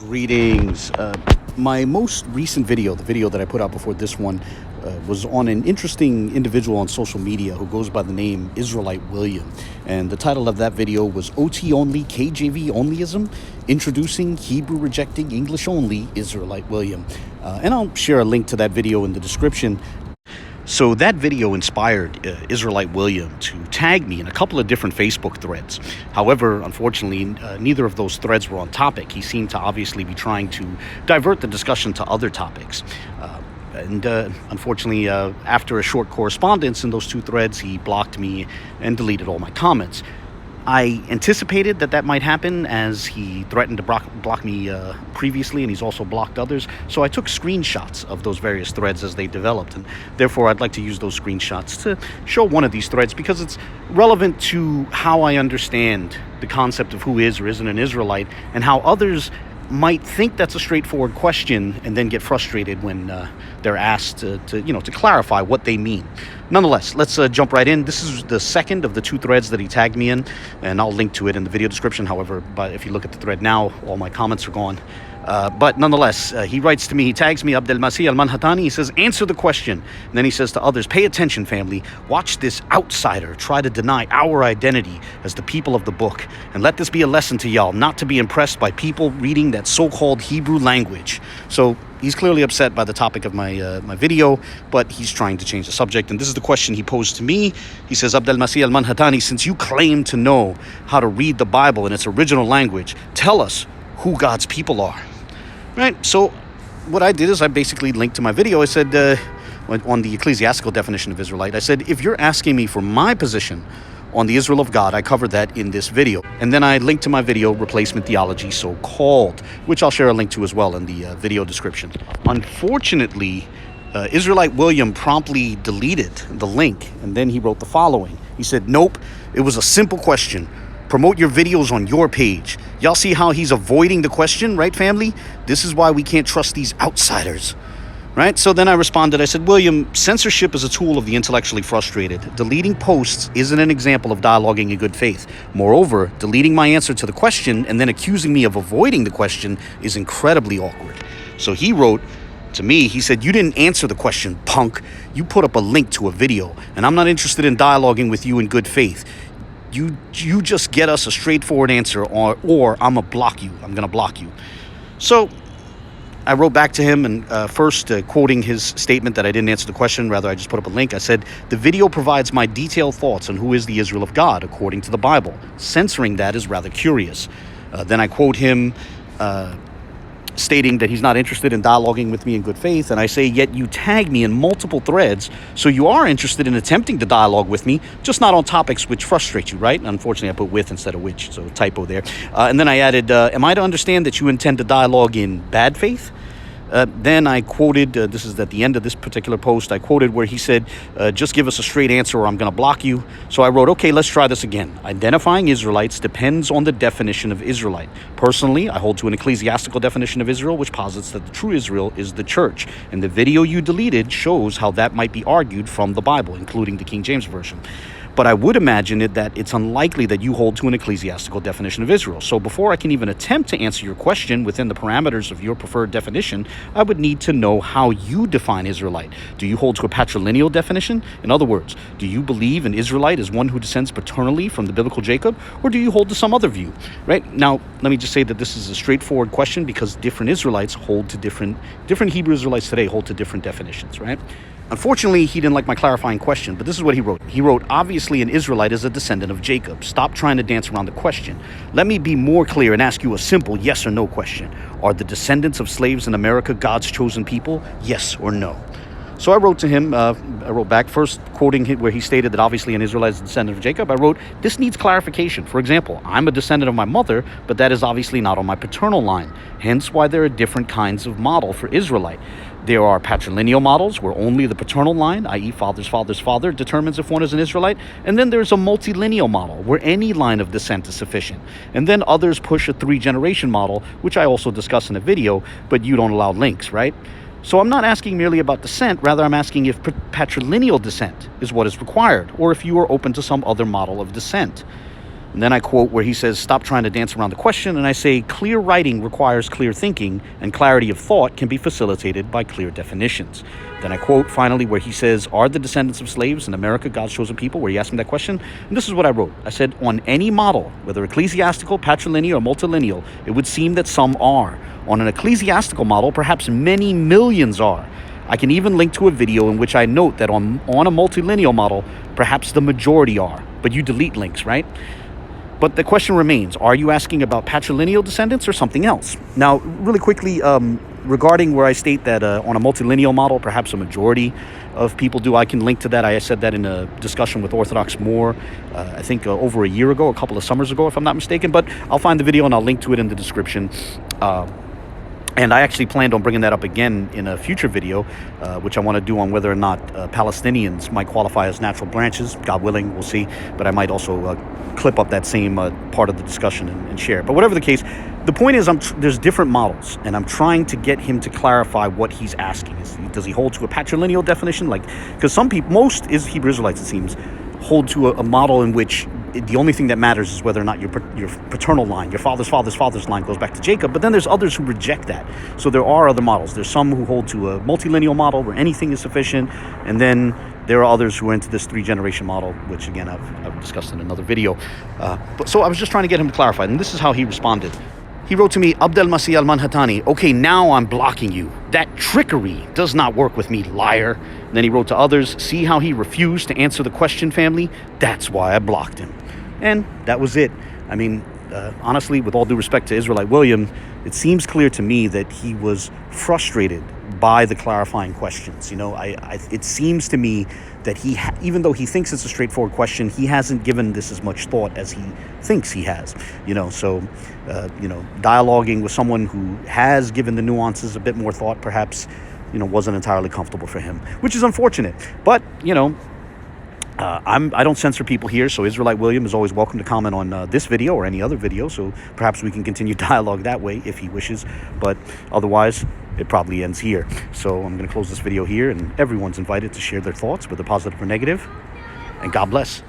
Greetings. My most recent video, the video that I put out before this one, was on an interesting individual on social media who goes by the name Israelite William. And the title of that video was OT Only KJV-Onlyism, Introducing Hebrew Rejecting English Only Israelite William. And I'll share a link to that video in the description. So that video inspired Israelite William to tag me in a couple of different Facebook threads. However, unfortunately, neither of those threads were on topic. He seemed to obviously be trying to divert the discussion to other topics. Unfortunately, after a short correspondence in those two threads, he blocked me and deleted all my comments. I anticipated that might happen, as he threatened to block me previously, and he's also blocked others. So I took screenshots of those various threads as they developed, and therefore I'd like to use those screenshots to show one of these threads because it's relevant to how I understand the concept of who is or isn't an Israelite, and how others might think that's a straightforward question and then get frustrated when they're asked to clarify what they mean. Nonetheless, let's jump right in. This is the second of the two threads that he tagged me in, and I'll link to it in the video description. However, if you look at the thread now, all my comments are gone. But nonetheless, he writes to me, he tags me, Al-MaseeHee. He says, answer the question. And then he says to others, pay attention, family. Watch this outsider try to deny our identity as the people of the book. And let this be a lesson to y'all, not to be impressed by people reading that so-called Hebrew language. So he's clearly upset by the topic of my video, but he's trying to change the subject. And this is the question he posed to me. He says, Al-MaseeHee, since you claim to know how to read the Bible in its original language, tell us who God's people are. Right, so what I did is I basically linked to my video. I said, on the ecclesiastical definition of Israelite, I said, if you're asking me for my position on the Israel of God, I covered that in this video. And then I linked to my video, Replacement Theology, so-called, which I'll share a link to as well in the video description. Unfortunately, Israelite William promptly deleted the link, and then he wrote the following. He said, nope, it was a simple question. Promote your videos on your page. Y'all see how he's avoiding the question, right, family? This is why we can't trust these outsiders, right? So then I responded. I said, William, censorship is a tool of the intellectually frustrated. Deleting posts isn't an example of dialoguing in good faith. Moreover, deleting my answer to the question and then accusing me of avoiding the question is incredibly awkward. So he wrote to me, he said, you didn't answer the question, punk. You put up a link to a video, and I'm not interested in dialoguing with you in good faith. You just get us a straightforward answer, or I'm gonna block you. I'm gonna block you. So I wrote back to him, and first quoting his statement that I didn't answer the question, rather I just put up a link. I said, the video provides my detailed thoughts on who is the Israel of God according to the Bible. Censoring that is rather curious. Then I quote him stating that he's not interested in dialoguing with me in good faith, and I say, yet you tag me in multiple threads, so you are interested in attempting to dialogue with me, just not on topics which frustrate you, right? Unfortunately, I put with instead of which, so typo there. And then I added, am I to understand that you intend to dialogue in bad faith? Then I quoted, this is at the end of this particular post, I quoted where he said, just give us a straight answer or I'm going to block you. So I wrote, okay, let's try this again. Identifying Israelites depends on the definition of Israelite. Personally, I hold to an ecclesiastical definition of Israel, which posits that the true Israel is the church. And the video you deleted shows how that might be argued from the Bible, including the King James Version. But I would imagine that it's unlikely that you hold to an ecclesiastical definition of Israel. So before I can even attempt to answer your question within the parameters of your preferred definition, I would need to know how you define Israelite. Do you hold to a patrilineal definition? In other words, do you believe an Israelite is one who descends paternally from the biblical Jacob, or do you hold to some other view? Right? Now, let me just say that this is a straightforward question because different Israelites hold to different Hebrew Israelites today hold to different definitions, right? Unfortunately, he didn't like my clarifying question, but this is what he wrote. He wrote, obviously an Israelite is a descendant of Jacob. Stop trying to dance around the question. Let me be more clear and ask you a simple yes or no question. Are the descendants of slaves in America God's chosen people? Yes or no? So I wrote to him, I wrote back, first quoting him where he stated that obviously an Israelite is a descendant of Jacob. I wrote, this needs clarification. For example, I'm a descendant of my mother, but that is obviously not on my paternal line. Hence why there are different kinds of model for Israelite. There are patrilineal models where only the paternal line, i.e. father's father's father, determines if one is an Israelite. And then there's a multilineal model where any line of descent is sufficient. And then others push a 3-generation model, which I also discuss in a video, but you don't allow links, right? So I'm not asking merely about descent, rather I'm asking if patrilineal descent is what is required, or if you are open to some other model of descent. And then I quote where he says, stop trying to dance around the question. And I say, clear writing requires clear thinking, and clarity of thought can be facilitated by clear definitions. Then I quote finally where he says, are the descendants of slaves in America God's chosen people? Where he asked me that question. And this is what I wrote. I said, on any model, whether ecclesiastical, patrilineal, or multilineal, it would seem that some are. On an ecclesiastical model, perhaps many millions are. I can even link to a video in which I note that on a multilineal model, perhaps the majority are. But you delete links, right? But the question remains, are you asking about patrilineal descendants or something else? Now, really quickly, regarding where I state that on a multilineal model, perhaps a majority of people do, I can link to that. I said that in a discussion with Orthodox Moor, I think over a year ago, a couple of summers ago, if I'm not mistaken. But I'll find the video and I'll link to it in the description. And I actually planned on bringing that up again in a future video, which I want to do on whether or not Palestinians might qualify as natural branches. God willing, we'll see. But I might also clip up that same part of the discussion and share it. But whatever the case, the point is there's different models, and I'm trying to get him to clarify what he's asking. Does he hold to a patrilineal definition? Because some people, most Hebrew Israelites, it seems, hold to a model in which the only thing that matters is whether or not your paternal line, your father's line goes back to Jacob. But then there's others who reject that. So there are other models. There's some who hold to a multilineal model where anything is sufficient. And then there are others who are into this 3-generation model, which, again, I've discussed in another video. So I was just trying to get him to clarify. And this is how he responded. He wrote to me, Al-MaseeHee al-Manhatani, okay, now I'm blocking you. That trickery does not work with me, liar. And then he wrote to others, see how he refused to answer the question, family? That's why I blocked him. And that was it. I mean, honestly, with all due respect to Israelite William, it seems clear to me that he was frustrated by the clarifying questions. You know, it seems to me that even though he thinks it's a straightforward question, he hasn't given this as much thought as he thinks he has. You know, so, dialoguing with someone who has given the nuances a bit more thought, perhaps, wasn't entirely comfortable for him, which is unfortunate. But, I don't censor people here, so Israelite William is always welcome to comment on this video or any other video, so perhaps we can continue dialogue that way if he wishes, but otherwise it probably ends here. So I'm going to close this video here, and everyone's invited to share their thoughts, whether positive or negative, and God bless.